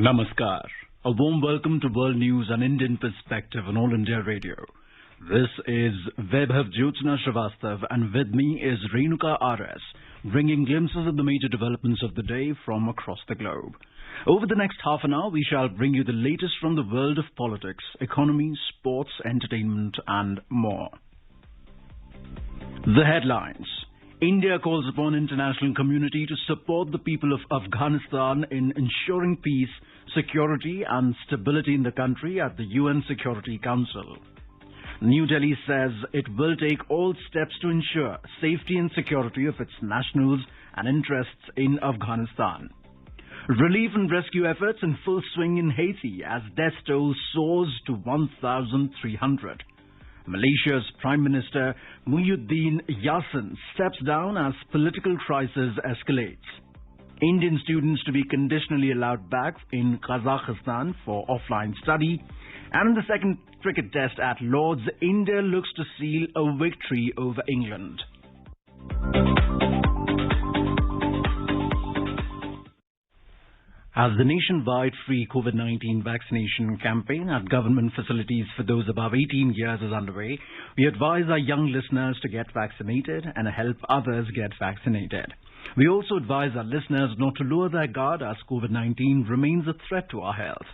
Namaskar. A warm welcome to World News and Indian Perspective on All India Radio. This is Vaibhav Jyotsna Srivastav and with me is Renuka RS, bringing glimpses of the major developments of the day from across the globe. Over the next half an hour, we shall bring you the latest from the world of politics, economy, sports, entertainment and more. The headlines. India calls upon international community to support the people of Afghanistan in ensuring peace, security and stability in the country at the UN Security Council. New Delhi says it will take all steps to ensure safety and security of its nationals and interests in Afghanistan. Relief and rescue efforts in full swing in Haiti as death toll soars to 1,300. Malaysia's Prime Minister Muhyiddin Yassin steps down as political crisis escalates. Indian students to be conditionally allowed back in Kazakhstan for offline study. And in the second cricket test at Lord's, India looks to seal a victory over England. As the nationwide free COVID-19 vaccination campaign at government facilities for those above 18 years is underway, we advise our young listeners to get vaccinated and help others get vaccinated. We also advise our listeners not to lower their guard as COVID-19 remains a threat to our health.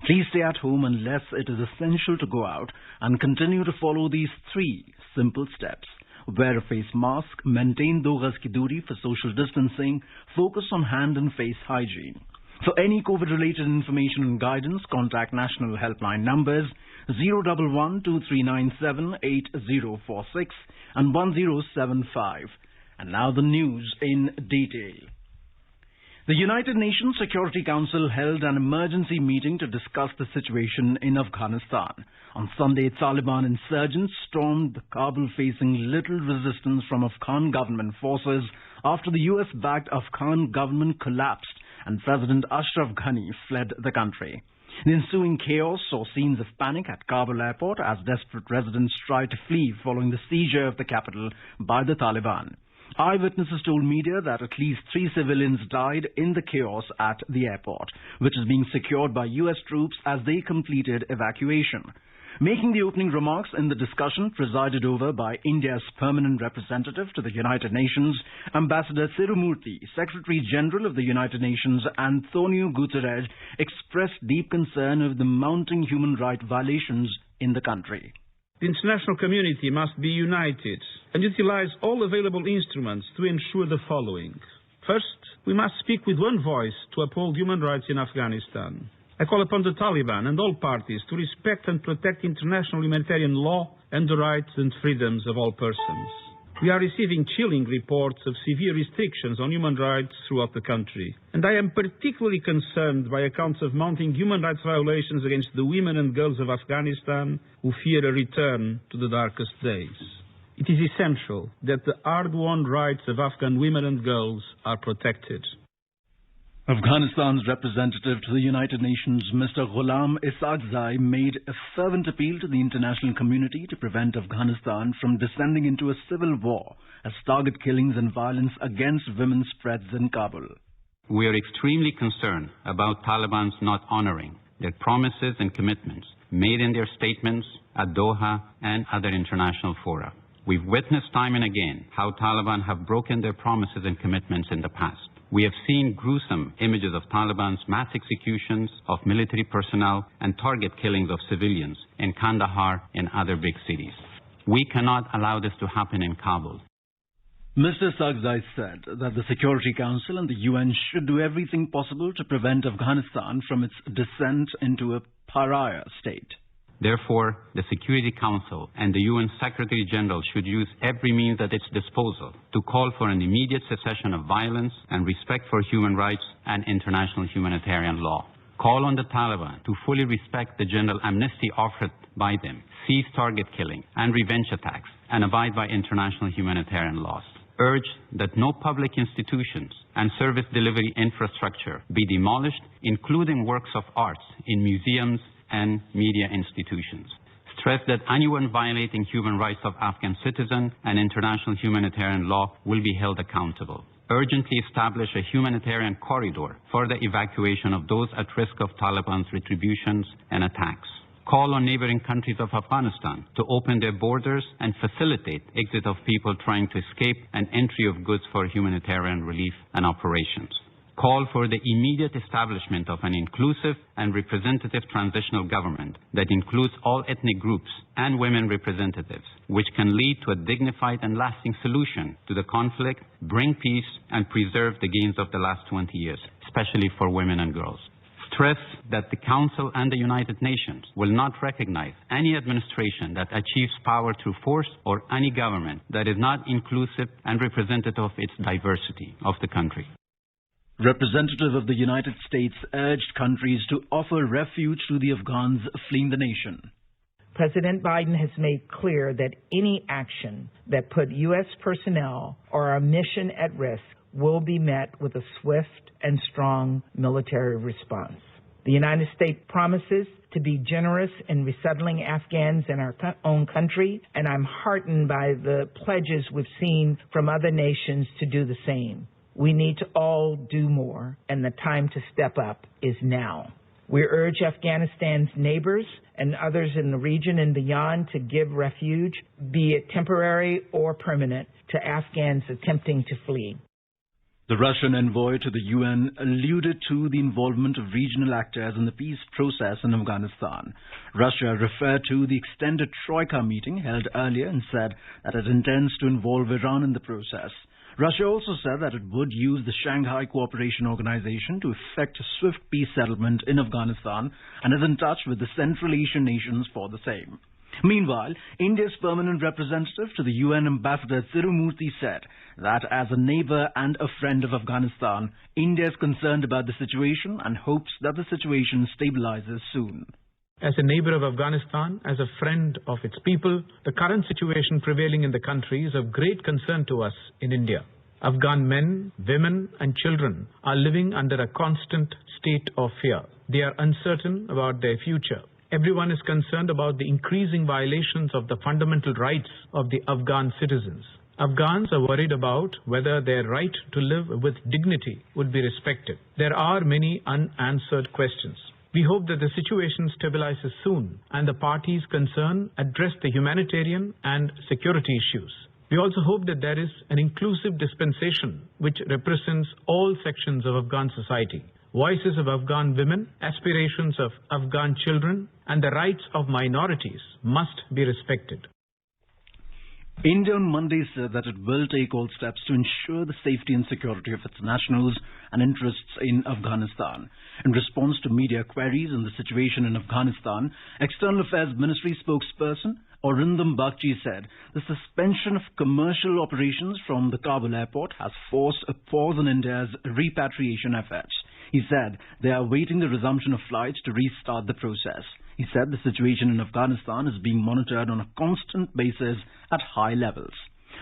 Please stay at home unless it is essential to go out and continue to follow these 3 simple steps. Wear a face mask, maintain 2 gaz ki duri for social distancing, focus on hand and face hygiene. For any COVID-related information and guidance, contact national helpline numbers 011-2397-8046 and 1075. And now the news in detail. The United Nations Security Council held an emergency meeting to discuss the situation in Afghanistan. On Sunday, Taliban insurgents stormed the Kabul facing little resistance from Afghan government forces after the US-backed Afghan government collapsed and President Ashraf Ghani fled the country. The ensuing chaos saw scenes of panic at Kabul airport as desperate residents tried to flee following the seizure of the capital by the Taliban. Eyewitnesses told media that at least 3 civilians died in the chaos at the airport, which is being secured by US troops as they completed evacuation. Making the opening remarks in the discussion presided over by India's permanent representative to the United Nations, Ambassador Tirumurti, Secretary General of the United Nations Antonio Guterres expressed deep concern over the mounting human rights violations in the country. The international community must be united and utilize all available instruments to ensure the following. First, we must speak with one voice to uphold human rights in Afghanistan. I call upon the Taliban and all parties to respect and protect international humanitarian law and the rights and freedoms of all persons. We are receiving chilling reports of severe restrictions on human rights throughout the country, and I am particularly concerned by accounts of mounting human rights violations against the women and girls of Afghanistan who fear a return to the darkest days. It is essential that the hard-won rights of Afghan women and girls are protected. Afghanistan's representative to the United Nations, Mr. Ghulam Isaaqzai, made a fervent appeal to the international community to prevent Afghanistan from descending into a civil war as target killings and violence against women spreads in Kabul. We are extremely concerned about Taliban's not honoring their promises and commitments made in their statements at Doha and other international fora. We've witnessed time and again how Taliban have broken their promises and commitments in the past. We have seen gruesome images of Taliban's mass executions of military personnel and target killings of civilians in Kandahar and other big cities. We cannot allow this to happen in Kabul. Mr. Isaaqzai said that the Security Council and the UN should do everything possible to prevent Afghanistan from its descent into a pariah state. Therefore, the Security Council and the UN Secretary General should use every means at its disposal to call for an immediate cessation of violence and respect for human rights and international humanitarian law. Call on the Taliban to fully respect the general amnesty offered by them, cease target killing and revenge attacks, and abide by international humanitarian laws. Urge that no public institutions and service delivery infrastructure be demolished, including works of arts in museums and media institutions. Stress that anyone violating human rights of Afghan citizens and international humanitarian law will be held accountable. urgently establish a humanitarian corridor for the evacuation of those at risk of Taliban's retributions and attacks. Call on neighboring countries of Afghanistan to open their borders and facilitate exit of people trying to escape and entry of goods for humanitarian relief and operations. Call for the immediate establishment of an inclusive and representative transitional government that includes all ethnic groups and women representatives, which can lead to a dignified and lasting solution to the conflict, bring peace, and preserve the gains of the last 20 years, especially for women and girls. Stress that the Council and the United Nations will not recognize any administration that achieves power through force or any government that is not inclusive and representative of its diversity of the country. Representative of the United States urged countries to offer refuge to the Afghans fleeing the nation. President Biden has made clear that any action that put U.S. personnel or our mission at risk will be met with a swift and strong military response. The United States promises to be generous in resettling Afghans in our own country, and I'm heartened by the pledges we've seen from other nations to do the same. We need to all do more, and the time to step up is now. We urge Afghanistan's neighbors and others in the region and beyond to give refuge, be it temporary or permanent, to Afghans attempting to flee. The Russian envoy to the UN alluded to the involvement of regional actors in the peace process in Afghanistan. Russia referred to the extended Troika meeting held earlier and said that it intends to involve Iran in the process. Russia also said that it would use the Shanghai Cooperation Organization to effect a swift peace settlement in Afghanistan and is in touch with the Central Asian nations for the same. Meanwhile, India's permanent representative to the UN ambassador Tirumurti said that as a neighbor and a friend of Afghanistan, India is concerned about the situation and hopes that the situation stabilizes soon. As a neighbor of Afghanistan, as a friend of its people, the current situation prevailing in the country is of great concern to us in India. Afghan men, women and children are living under a constant state of fear. They are uncertain about their future. Everyone is concerned about the increasing violations of the fundamental rights of the Afghan citizens. Afghans are worried about whether their right to live with dignity would be respected. There are many unanswered questions. We hope that the situation stabilizes soon and the parties concerned address the humanitarian and security issues. We also hope that there is an inclusive dispensation which represents all sections of Afghan society. Voices of Afghan women, aspirations of Afghan children, and the rights of minorities must be respected. India on Monday said that it will take all steps to ensure the safety and security of its nationals and interests in Afghanistan. In response to media queries on the situation in Afghanistan, External Affairs Ministry spokesperson Arindam Bagchi said the suspension of commercial operations from the Kabul airport has forced a pause in India's repatriation efforts. He said they are awaiting the resumption of flights to restart the process. He said the situation in Afghanistan is being monitored on a constant basis at high levels.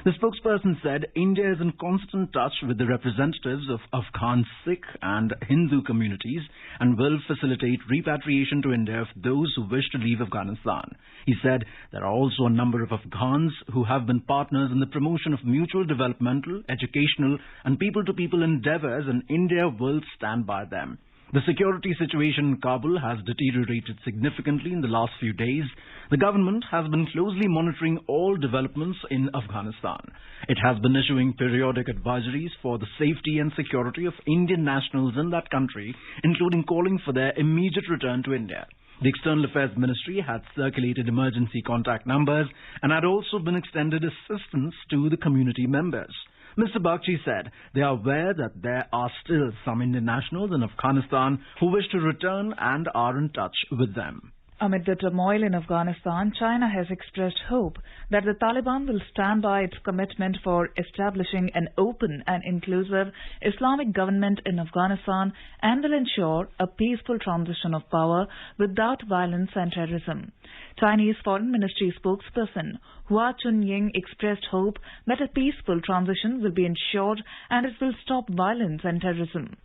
The spokesperson said India is in constant touch with the representatives of Afghan Sikh and Hindu communities and will facilitate repatriation to India of those who wish to leave Afghanistan. He said there are also a number of Afghans who have been partners in the promotion of mutual developmental, educational and people-to-people endeavors, and India will stand by them. The security situation in Kabul has deteriorated significantly in the last few days. The government has been closely monitoring all developments in Afghanistan. It has been issuing periodic advisories for the safety and security of Indian nationals in that country, including calling for their immediate return to India. The External Affairs Ministry had circulated emergency contact numbers and had also been extended assistance to the community members. Mr. Bagchi said they are aware that there are still some Indian nationals in Afghanistan who wish to return and are in touch with them. Amid the turmoil in Afghanistan, China has expressed hope that the Taliban will stand by its commitment for establishing an open and inclusive Islamic government in Afghanistan and will ensure a peaceful transition of power without violence and terrorism. Chinese Foreign Ministry spokesperson Hua Chunying expressed hope that a peaceful transition will be ensured and it will stop violence and terrorism.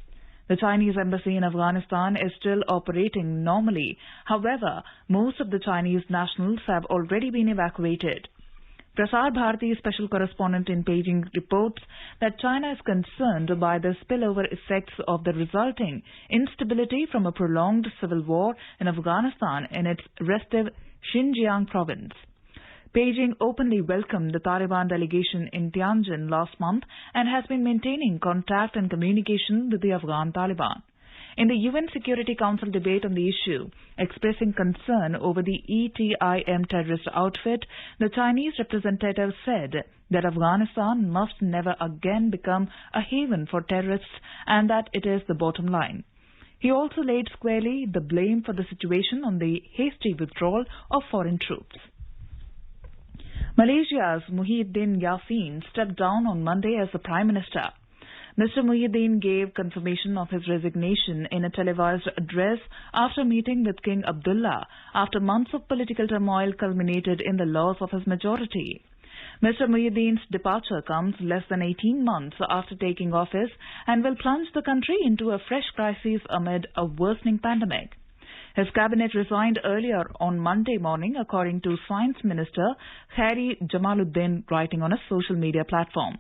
The Chinese embassy in Afghanistan is still operating normally. However, most of the Chinese nationals have already been evacuated. Prasar Bharati's special correspondent in Beijing reports that China is concerned by the spillover effects of the resulting instability from a prolonged civil war in Afghanistan in its restive Xinjiang province. Beijing openly welcomed the Taliban delegation in Tianjin last month and has been maintaining contact and communication with the Afghan Taliban. In the UN Security Council debate on the issue, expressing concern over the ETIM terrorist outfit, the Chinese representative said that Afghanistan must never again become a haven for terrorists and that it is the bottom line. He also laid squarely the blame for the situation on the hasty withdrawal of foreign troops. Malaysia's Muhyiddin Yassin stepped down on Monday as the Prime Minister. Mr. Muhyiddin gave confirmation of his resignation in a televised address after meeting with King Abdullah after months of political turmoil culminated in the loss of his majority. Mr. Muhyiddin's departure comes less than 18 months after taking office and will plunge the country into a fresh crisis amid a worsening pandemic. His cabinet resigned earlier on Monday morning, according to Science Minister Khairi Jamaluddin, writing on a social media platform.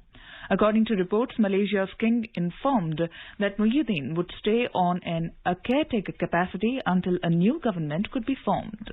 According to reports, Malaysia's king informed that Muhyiddin would stay on in a caretaker capacity until a new government could be formed.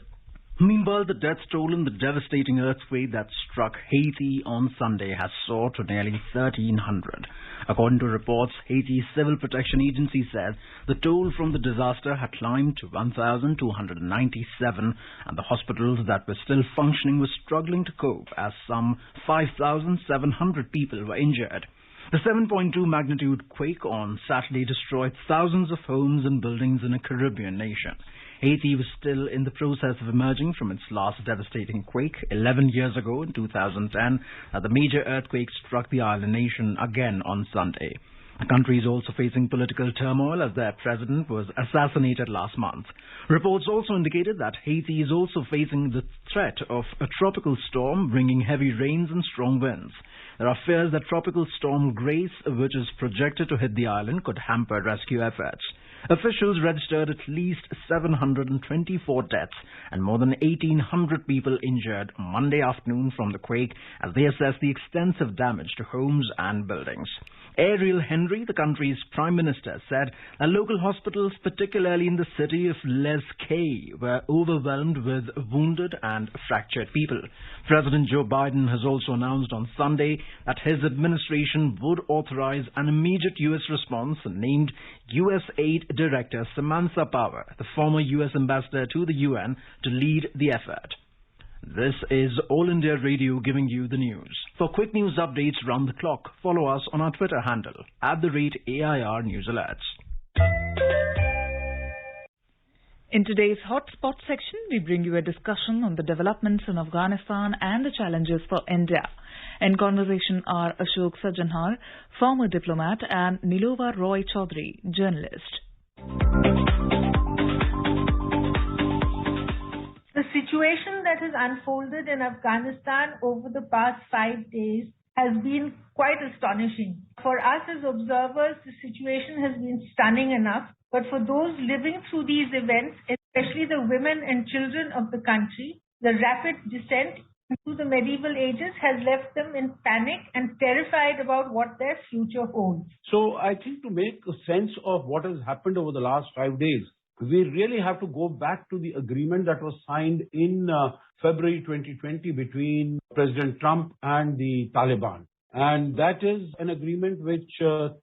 Meanwhile, the death toll in the devastating earthquake that struck Haiti on Sunday has soared to nearly 1,300. According to reports, Haiti's Civil Protection Agency said the toll from the disaster had climbed to 1,297 and the hospitals that were still functioning were struggling to cope as some 5,700 people were injured. The 7.2 magnitude quake on Saturday destroyed thousands of homes and buildings in a Caribbean nation. Haiti was still in the process of emerging from its last devastating quake 11 years ago in 2010. The major earthquake struck the island nation again on Sunday. The country is also facing political turmoil as their president was assassinated last month. Reports also indicated that Haiti is also facing the threat of a tropical storm bringing heavy rains and strong winds. There are fears that Tropical Storm Grace, which is projected to hit the island, could hamper rescue efforts. Officials registered at least 724 deaths and more than 1,800 people injured Monday afternoon from the quake as they assess the extensive damage to homes and buildings. Ariel Henry, the country's prime minister, said that local hospitals, particularly in the city of Les Cayes, were overwhelmed with wounded and fractured people. President Joe Biden has also announced on Sunday that his administration would authorize an immediate U.S. response and named U.S. Aid Director Samantha Power, the former U.S. ambassador to the UN, to lead the effort. This is All India Radio giving you the news. For quick news updates round the clock, follow us on our Twitter handle @AIR News Alerts. In today's Hotspot section, we bring you a discussion on the developments in Afghanistan and the challenges for India. In conversation are Ashok Sajjanhar, former diplomat, and Nilova Roy Chaudhary, journalist. The situation that has unfolded in Afghanistan over the past 5 days has been quite astonishing. For us as observers, the situation has been stunning enough, but for those living through these events, especially the women and children of the country, the rapid descent into the medieval ages has left them in panic and terrified about what their future holds. So I think to make a sense of what has happened over the last 5 days, we really have to go back to the agreement that was signed in February 2020 between President Trump and the Taliban. And that is an agreement which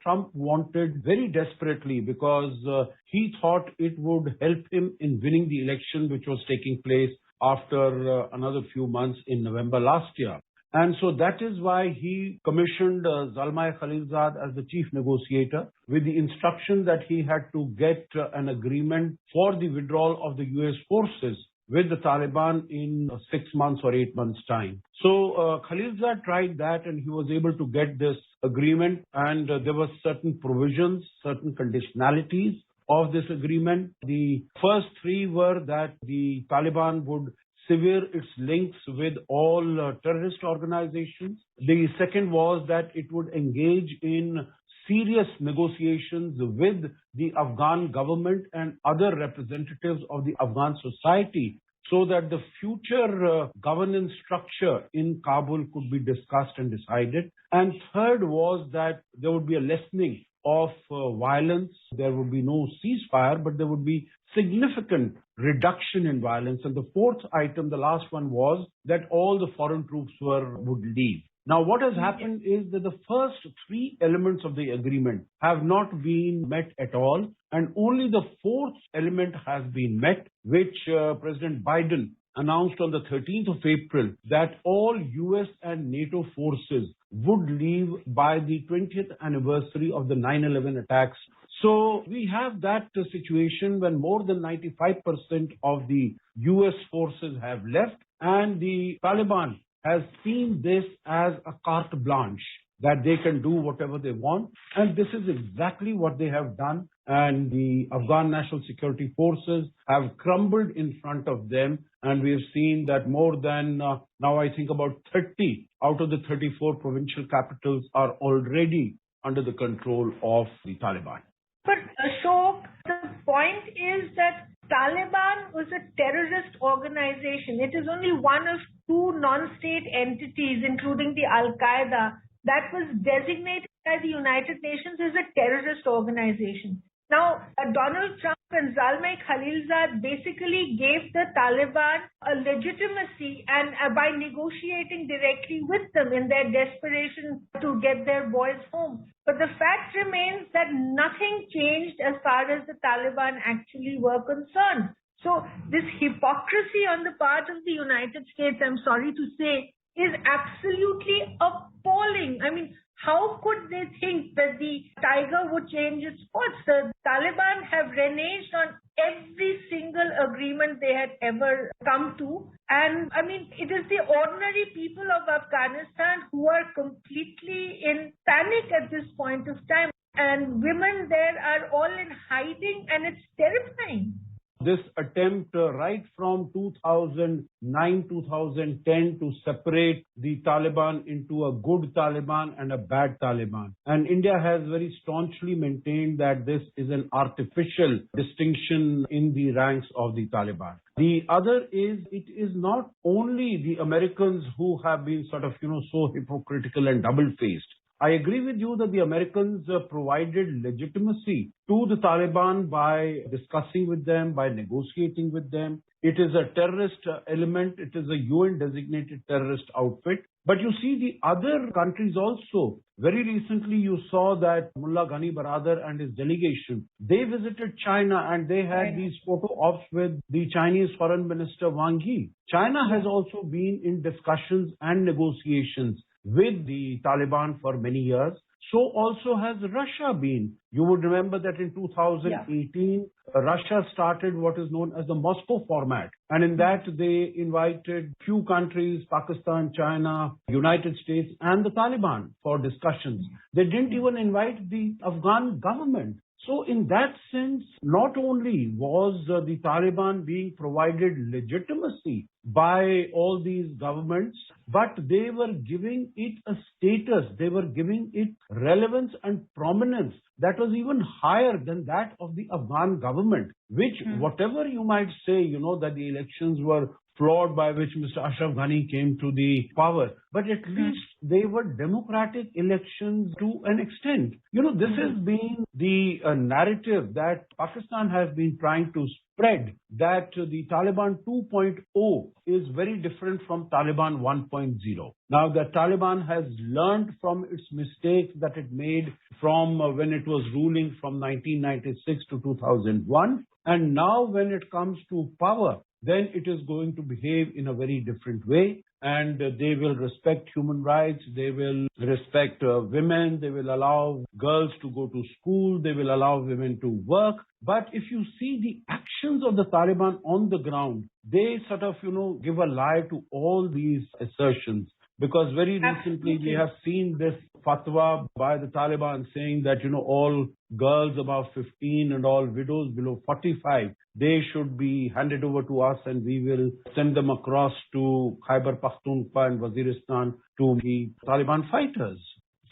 Trump wanted very desperately because he thought it would help him in winning the election which was taking place after another few months in November last year. And so that is why he commissioned Zalmay Khalilzad as the chief negotiator with the instruction that he had to get an agreement for the withdrawal of the US forces with the Taliban in 6 months or 8 months' time. So Khalilzad tried that and he was able to get this agreement, and there were certain provisions, certain conditionalities of this agreement. The first three were that the Taliban would sever its links with all terrorist organizations. The second was that it would engage in serious negotiations with the Afghan government and other representatives of the Afghan society so that the future governance structure in Kabul could be discussed and decided. And third was that there would be a lessening of violence. There would be no ceasefire, but there would be significant reduction in violence. And the fourth item, the last one, was that all the foreign troops would leave. Now, what has happened is that the first three elements of the agreement have not been met at all, and only the fourth element has been met, which President Biden announced on the 13th of April that all US and NATO forces would leave by the 20th anniversary of the 9/11 attacks. So we have that situation when more than 95% of the US forces have left, and the Taliban has seen this as a carte blanche, that they can do whatever they want. And this is exactly what they have done. And the Afghan National Security Forces have crumbled in front of them. And we have seen that more than, now I think about 30 out of the 34 provincial capitals are already under the control of the Taliban. But Ashok, the point is that Taliban was a terrorist organization. It is only one of two non-state entities, including the Al-Qaeda, that was designated by the United Nations as a terrorist organization. Now, Donald Trump and Zalmay Khalilzad basically gave the Taliban a legitimacy and by negotiating directly with them in their desperation to get their boys home. But the fact remains that nothing changed as far as the Taliban actually were concerned. So this hypocrisy on the part of the United States, I'm sorry to say, is absolutely appalling. I mean, how could they think that the tiger would change its spots? The Taliban have reneged on every single agreement they had ever come to. And I mean, it is the ordinary people of Afghanistan who are completely in panic at this point of time. And women there are all in hiding, and it's terrifying. This attempt right from 2009, 2010 to separate the Taliban into a good Taliban and a bad Taliban. And India has very staunchly maintained that this is an artificial distinction in the ranks of the Taliban. The other is, it is not only the Americans who have been sort of, so hypocritical and double-faced. I agree with you that the Americans provided legitimacy to the Taliban by discussing with them, by negotiating with them. It is a terrorist element. It is a UN-designated terrorist outfit. But you see the other countries also. Very recently, you saw that Mullah Ghani Baradar and his delegation, they visited China and they had these photo ops with the Chinese Foreign Minister Wang Yi. China has also been in discussions and negotiations with the Taliban for many years. So also has Russia been. You would remember that in 2018, Russia started what is known as the Moscow format. And in that, they invited few countries, Pakistan, China, United States, and the Taliban for discussions. They didn't even invite the Afghan government. So in that sense, not only was the Taliban being provided legitimacy by all these governments, but they were giving it a status, they were giving it relevance and prominence that was even higher than that of the Afghan government, which whatever you might say, that the elections were flawed by which Mr. Ashraf Ghani came to the power. But at least they were democratic elections to an extent. This has been the narrative that Pakistan has been trying to spread, that the Taliban 2.0 is very different from Taliban 1.0. Now, the Taliban has learned from its mistakes that it made from when it was ruling from 1996 to 2001. And now when it comes to power, then it is going to behave in a very different way. And they will respect human rights, they will respect women, they will allow girls to go to school, they will allow women to work. But if you see the actions of the Taliban on the ground, they sort of, give a lie to all these assertions. Because very recently we have seen this fatwa by the Taliban saying that, all girls above 15 and all widows below 45, they should be handed over to us and we will send them across to Khyber Pakhtunkhwa and Waziristan to the Taliban fighters.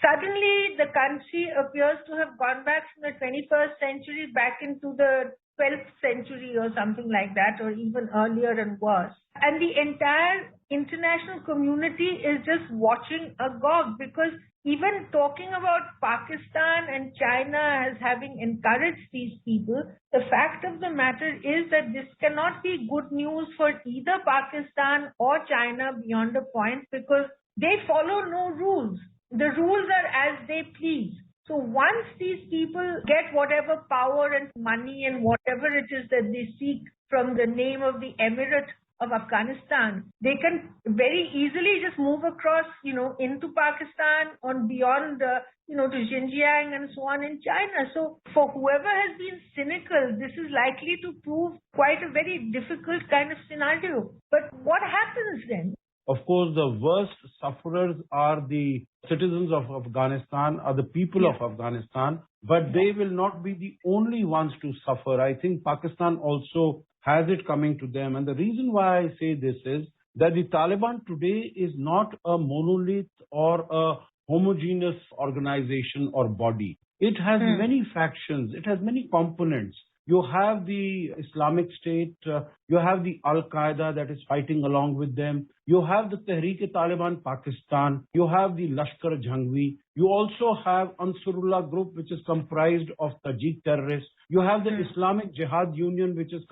Suddenly, the country appears to have gone back from the 21st century back into the 12th century or something like that, or even earlier and worse. And the entire international community is just watching agog, because even talking about Pakistan and China as having encouraged these people, the fact of the matter is that this cannot be good news for either Pakistan or China beyond a point, because they follow no rules. The rules are as they please. So once these people get whatever power and money and whatever it is that they seek from the name of the Emirate of Afghanistan, they can very easily just move across, into Pakistan or beyond, to Xinjiang and so on in China. So for whoever has been cynical, this is likely to prove quite a very difficult kind of scenario. But what happens then? Of course, the worst sufferers are the citizens of Afghanistan, are the people of Afghanistan, but they will not be the only ones to suffer. I think Pakistan also has it coming to them. And the reason why I say this is that the Taliban today is not a monolith or a homogeneous organization or body. It has many factions. It has many components. You have the Islamic State, you have the Al-Qaeda that is fighting along with them, you have the Tehreek-e-Taliban Pakistan, you have the Lashkar-e-Jhangvi, you also have Ansarullah group, which is comprised of Tajik terrorists, you have the Islamic Jihad Union, which is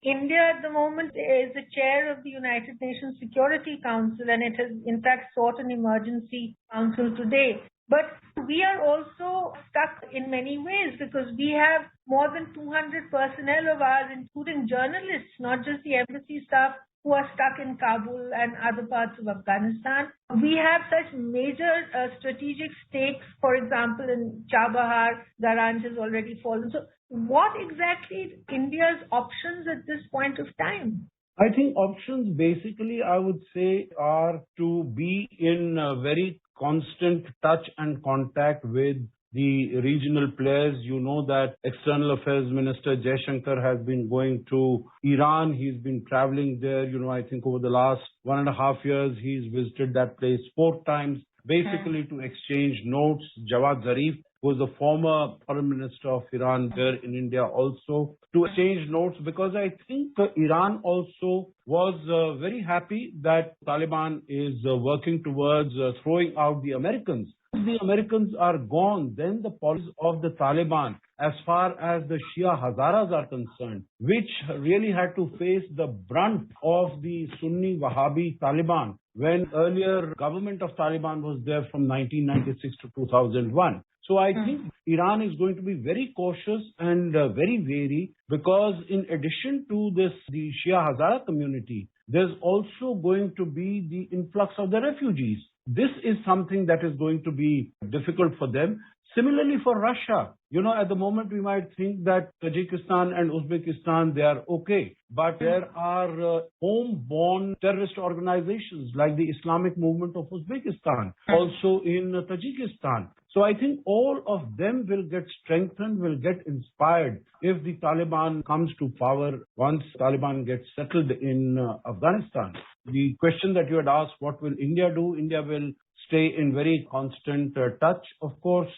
India at the moment is the chair of the United Nations Security Council, and it has in fact sought an emergency council today. But we are also stuck in many ways, because we have more than 200 personnel of ours, including journalists, not just the embassy staff, who are stuck in Kabul and other parts of Afghanistan. We have such major strategic stakes, for example, in Chabahar, Garand has already fallen. So what exactly is India's options at this point of time? I think options basically, I would say, are to be in very constant touch and contact with the regional players. You know that External Affairs Minister Jaishankar has been going to Iran. He's been traveling there. I think over the last 1.5 years, he's visited that place 4 times, basically to exchange notes. Jawad Zarif, who was the former foreign minister of Iran there in India, also to exchange notes, because I think Iran also was very happy that Taliban is working towards throwing out the Americans. If the Americans are gone, then the policies of the Taliban, as far as the Shia Hazaras are concerned, which really had to face the brunt of the Sunni Wahhabi Taliban, when earlier government of Taliban was there from 1996 to 2001. So I think Iran is going to be very cautious and very wary, because in addition to this, the Shia Hazara community, there's also going to be the influx of the refugees. This is something that is going to be difficult for them. Similarly for Russia, at the moment we might think that Tajikistan and Uzbekistan, they are okay. But there are home-born terrorist organizations like the Islamic Movement of Uzbekistan, also in Tajikistan. So I think all of them will get strengthened, will get inspired if the Taliban comes to power, once Taliban gets settled in Afghanistan. The question that you had asked, what will India do? India will stay in very constant touch. Of course,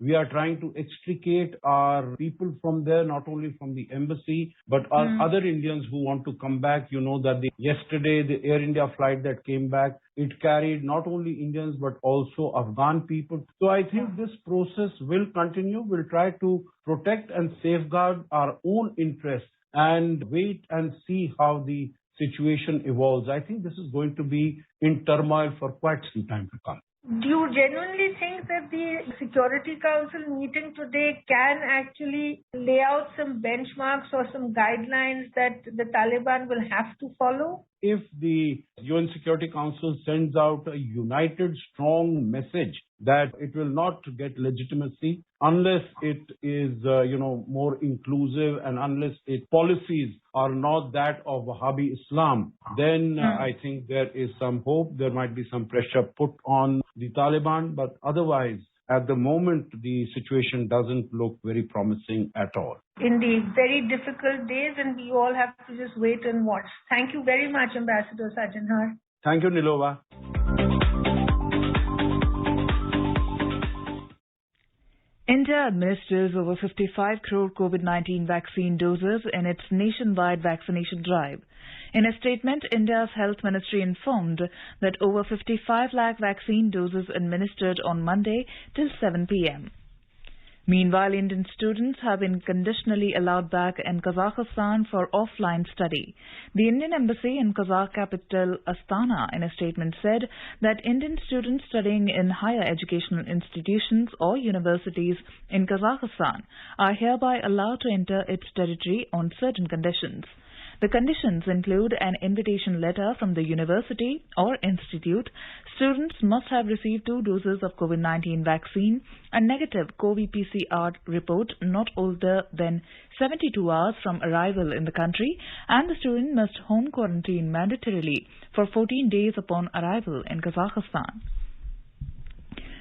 we are trying to extricate our people from there, not only from the embassy, but other Indians who want to come back. You know that yesterday, the Air India flight that came back, it carried not only Indians, but also Afghan people. So I think this process will continue. We'll try to protect and safeguard our own interests and wait and see how the situation evolves. I think this is going to be in turmoil for quite some time to come. Do you genuinely think that the Security Council meeting today can actually lay out some benchmarks or some guidelines that the Taliban will have to follow? If the UN Security Council sends out a united, strong message that it will not get legitimacy unless it is, more inclusive, and unless its policies are not that of Wahhabi Islam, then I think there is some hope. There might be some pressure put on the Taliban, but otherwise, at the moment, the situation doesn't look very promising at all. Indeed, very difficult days, and we all have to just wait and watch. Thank you very much, Ambassador Sajanhar. Thank you, Nilova. India administers over 55 crore COVID-19 vaccine doses in its nationwide vaccination drive. In a statement, India's Health Ministry informed that over 55 lakh vaccine doses administered on Monday till 7 p.m. Meanwhile, Indian students have been conditionally allowed back in Kazakhstan for offline study. The Indian embassy in Kazakh capital Astana in a statement said that Indian students studying in higher educational institutions or universities in Kazakhstan are hereby allowed to enter its territory on certain conditions. The conditions include an invitation letter from the university or institute. Students must have received 2 doses of COVID-19 vaccine, a negative COVID-PCR report not older than 72 hours from arrival in the country, and the student must home quarantine mandatorily for 14 days upon arrival in Kazakhstan.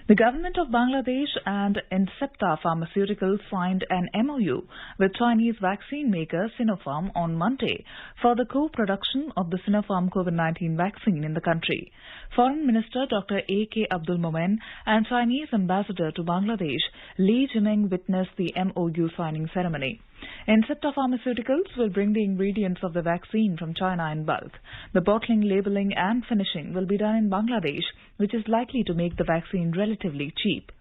The government of Bangladesh and Incepta Pharmaceuticals signed an MOU with Chinese vaccine maker Sinopharm on Monday for the co-production of the Sinopharm COVID-19 vaccine in the country. Foreign Minister Dr. A.K. Abdul Momen and Chinese Ambassador to Bangladesh Li Jiming witnessed the MOU signing ceremony. Incepta Pharmaceuticals will bring the ingredients of the vaccine from China in bulk. The bottling, labelling and finishing will be done in Bangladesh, which is likely to make the vaccine relatively cheap.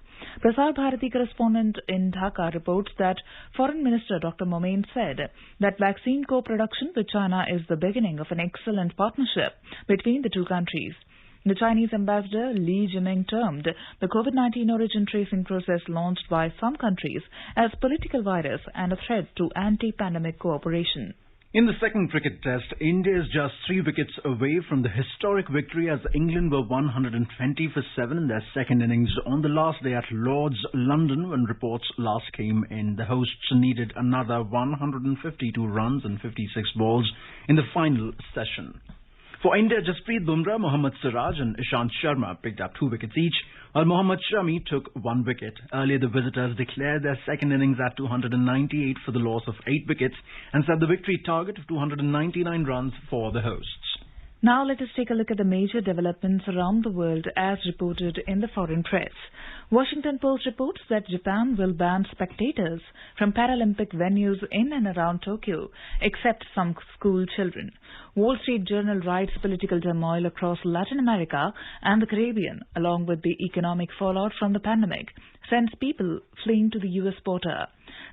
Prasar Bharati correspondent in Dhaka reports that Foreign Minister Dr. Momen said that vaccine co-production with China is the beginning of an excellent partnership between the two countries. The Chinese ambassador Li Jiming termed the COVID-19 origin tracing process launched by some countries as political virus and a threat to anti-pandemic cooperation. In the second cricket test, India is just 3 wickets away from the historic victory as England were 120 for 7 in their second innings on the last day at Lord's, London, when reports last came in. The hosts needed another 152 runs and 56 balls in the final session. For India, Jasprit Bumrah, Mohammad Siraj and Ishant Sharma picked up 2 wickets each, while Mohammad Shami took 1 wicket. Earlier, the visitors declared their second innings at 298 for the loss of 8 wickets and set the victory target of 299 runs for the hosts. Now let us take a look at the major developments around the world as reported in the foreign press. Washington Post reports that Japan will ban spectators from Paralympic venues in and around Tokyo, except some school children. Wall Street Journal writes political turmoil across Latin America and the Caribbean, along with the economic fallout from the pandemic, sends people fleeing to the U.S. border.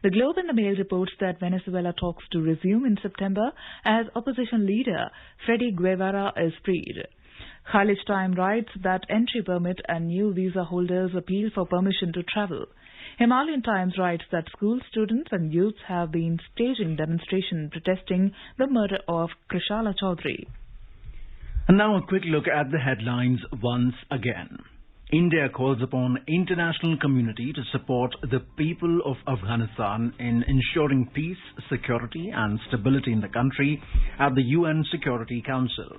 The Globe and the Mail reports that Venezuela talks to resume in September as opposition leader Freddy Guevara is freed. Khalid Time writes that entry permit and new visa holders appeal for permission to travel. Himalayan Times writes that school students and youths have been staging demonstration protesting the murder of Krishala Chaudhary. And now a quick look at the headlines once again. India calls upon international community to support the people of Afghanistan in ensuring peace, security and stability in the country at the UN Security Council.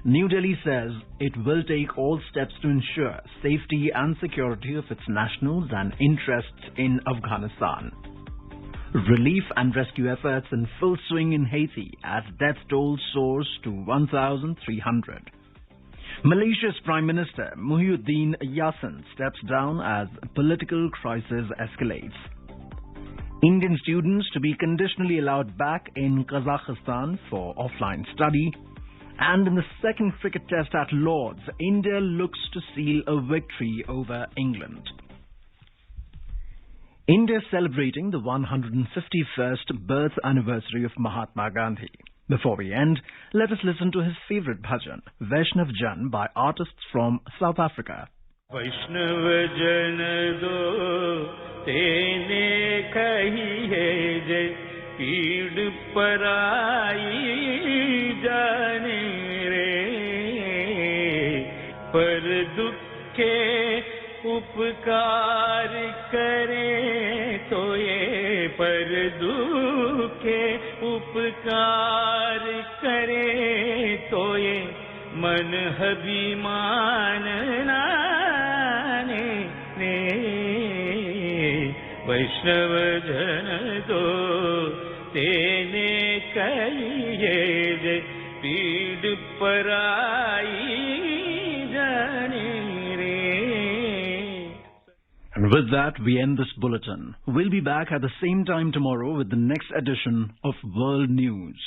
New Delhi says it will take all steps to ensure safety and security of its nationals and interests in Afghanistan. Relief and rescue efforts in full swing in Haiti as death toll soars to 1,300. Malaysia's Prime Minister Muhyiddin Yassin steps down as political crisis escalates. Indian students to be conditionally allowed back in Kazakhstan for offline study. And in the second cricket test at Lord's, India looks to seal a victory over England. India celebrating the 151st birth anniversary of Mahatma Gandhi. Before we end, let us listen to his favorite bhajan, Vaishnav Jan, by artists from South Africa. Vaishnav Jan do tene kahiye je peed parai jane re par dukhe upkar kare to ye par dukhe upkar kare to ye man habhiman nane ne Vaishnav Jan do tene kahiye je peed parai jane re. And with that, we end this bulletin. We'll be back at the same time tomorrow with the next edition of World News.